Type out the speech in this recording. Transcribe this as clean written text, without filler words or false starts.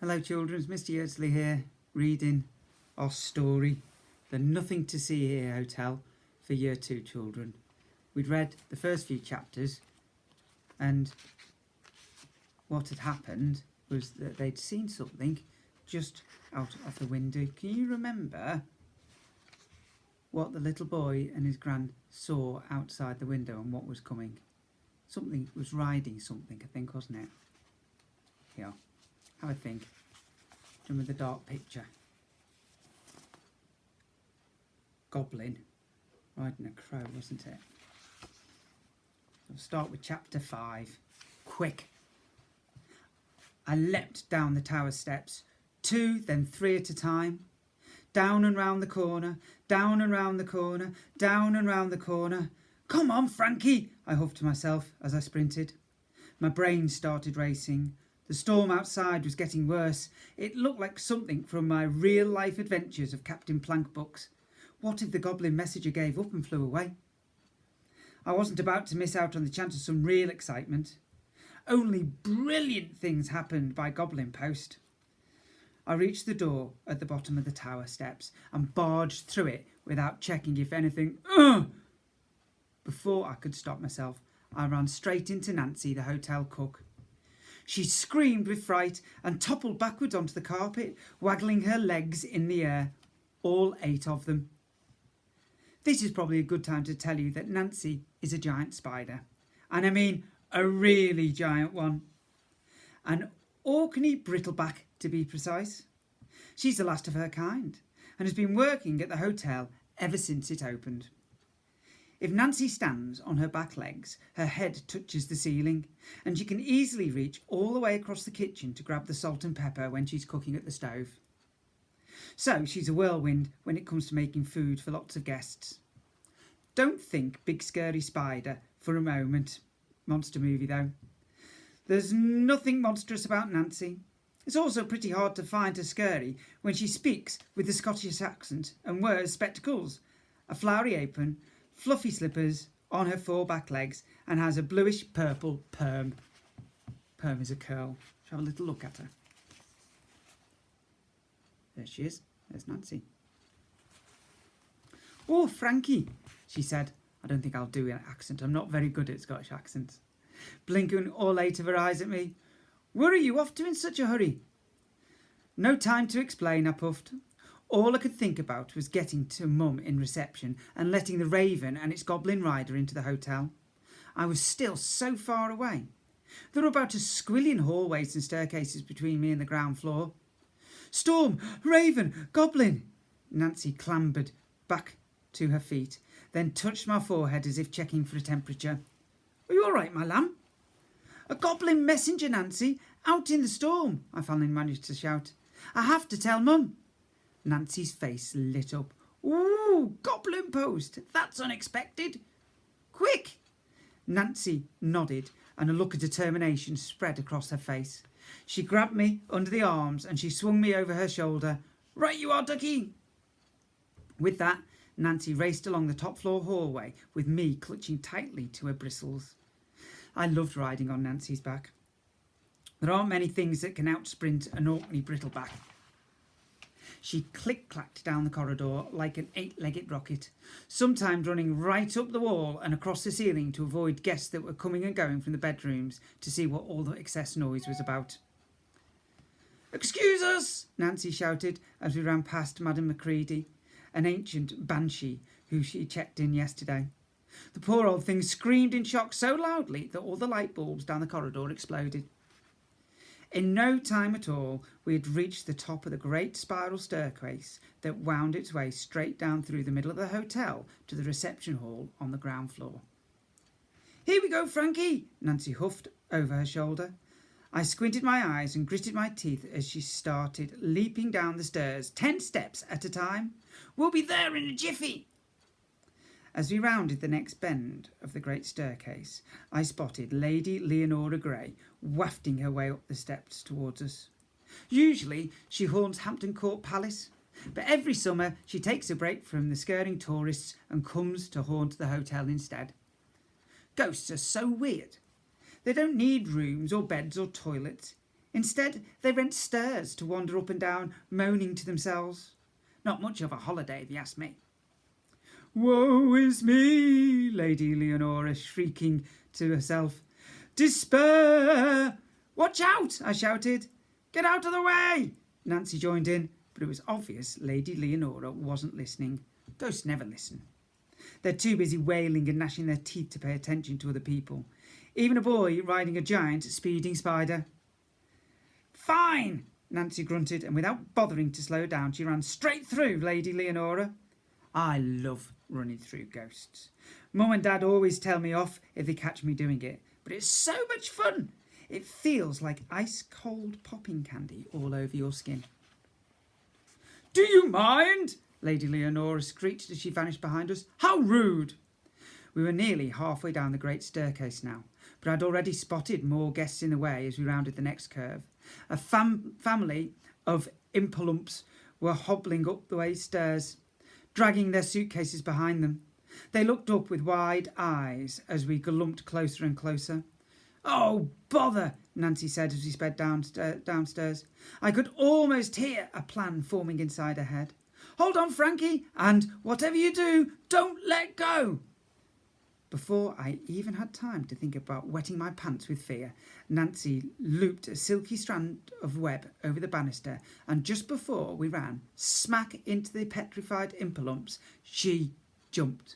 Hello children, it's Mr Yeardsley here, reading our story, The Nothing to See Here Hotel for Year 2 children. We'd read the first few chapters and what had happened was that they'd seen something just out of the window. Can you remember what the little boy and his gran saw outside the window and what was coming? Something was riding something, I think, wasn't it? Yeah. Have a think. Remember the dark picture? Goblin riding a crow, wasn't it? We'll start with chapter 5. Quick. I leapt down the tower steps, 2, then 3 at a time. Down and round the corner, down and round the corner, down and round the corner. Come on, Frankie, I huffed to myself as I sprinted. My brain started racing. The storm outside was getting worse. It looked like something from my real-life adventures of Captain Plank books. What if the goblin messenger gave up and flew away? I wasn't about to miss out on the chance of some real excitement. Only brilliant things happened by Goblin Post. I reached the door at the bottom of the tower steps and barged through it without checking if anything... Before I could stop myself, I ran straight into Nancy, the hotel cook. She screamed with fright and toppled backwards onto the carpet, waggling her legs in the air, all 8 of them. This is probably a good time to tell you that Nancy is a giant spider. And I mean a really giant one. An Orkney brittleback, to be precise. She's the last of her kind and has been working at the hotel ever since it opened. If Nancy stands on her back legs, her head touches the ceiling, and she can easily reach all the way across the kitchen to grab the salt and pepper when she's cooking at the stove. So she's a whirlwind when it comes to making food for lots of guests. Don't think Big Scary Spider for a moment. Monster movie though. There's nothing monstrous about Nancy. It's also pretty hard to find her scary when she speaks with a Scottish accent and wears spectacles, a flowery apron, fluffy slippers on her 4 back legs, and has a bluish purple perm. Perm is a curl. Let's have a little look at her. There she is. There's Nancy. Oh, Frankie, she said. I don't think I'll do an accent. I'm not very good at Scottish accents. Blinking all 8 of her eyes at me. Where are you off to in such a hurry? No time to explain, I puffed. All I could think about was getting to Mum in reception and letting the Raven and its goblin rider into the hotel. I was still so far away. There were about a squillion hallways and staircases between me and the ground floor. Storm! Raven! Goblin! Nancy clambered back to her feet, then touched my forehead as if checking for a temperature. Are you all right, my lamb? A goblin messenger, Nancy, out in the storm, I finally managed to shout. I have to tell Mum. Nancy's face lit up. Ooh, Goblin Post, that's unexpected. Quick! Nancy nodded and a look of determination spread across her face. She grabbed me under the arms and she swung me over her shoulder. Right you are, ducky! With that, Nancy raced along the top floor hallway with me clutching tightly to her bristles. I loved riding on Nancy's back. There aren't many things that can outsprint an Orkney brittleback. She click-clacked down the corridor like an 8-legged rocket, sometimes running right up the wall and across the ceiling to avoid guests that were coming and going from the bedrooms to see what all the excess noise was about. Excuse us, Nancy shouted as we ran past Madame Macready, an ancient banshee who she checked in yesterday. The poor old thing screamed in shock so loudly that all the light bulbs down the corridor exploded. In no time at all, we had reached the top of the great spiral staircase that wound its way straight down through the middle of the hotel to the reception hall on the ground floor. Here we go, Frankie, Nancy huffed over her shoulder. I squinted my eyes and gritted my teeth as she started leaping down the stairs, 10 steps at a time. We'll be there in a jiffy. As we rounded the next bend of the great staircase, I spotted Lady Leonora Grey wafting her way up the steps towards us. Usually she haunts Hampton Court Palace, but every summer she takes a break from the scaring tourists and comes to haunt the hotel instead. Ghosts are so weird. They don't need rooms or beds or toilets. Instead, they rent stairs to wander up and down, moaning to themselves. Not much of a holiday, if you ask me. Woe is me, Lady Leonora shrieking to herself. Despair! Watch out, I shouted. Get out of the way! Nancy joined in, but it was obvious Lady Leonora wasn't listening. Ghosts never listen. They're too busy wailing and gnashing their teeth to pay attention to other people. Even a boy riding a giant speeding spider. Fine, Nancy grunted, and without bothering to slow down, she ran straight through Lady Leonora. I love running through ghosts. Mum and Dad always tell me off if they catch me doing it, but it's so much fun. It feels like ice-cold popping candy all over your skin. Do you mind? Lady Leonora screeched as she vanished behind us. How rude! We were nearly halfway down the great staircase now, but I'd already spotted more guests in the way as we rounded the next curve. A family of impalumps were hobbling up the way stairs, dragging their suitcases behind them. They looked up with wide eyes as we gallumped closer and closer. Oh, bother, Nancy said as we sped downstairs. I could almost hear a plan forming inside her head. Hold on, Frankie, and whatever you do, don't let go. Before I even had time to think about wetting my pants with fear, Nancy looped a silky strand of web over the banister, and just before we ran smack into the petrified impalumps, she jumped.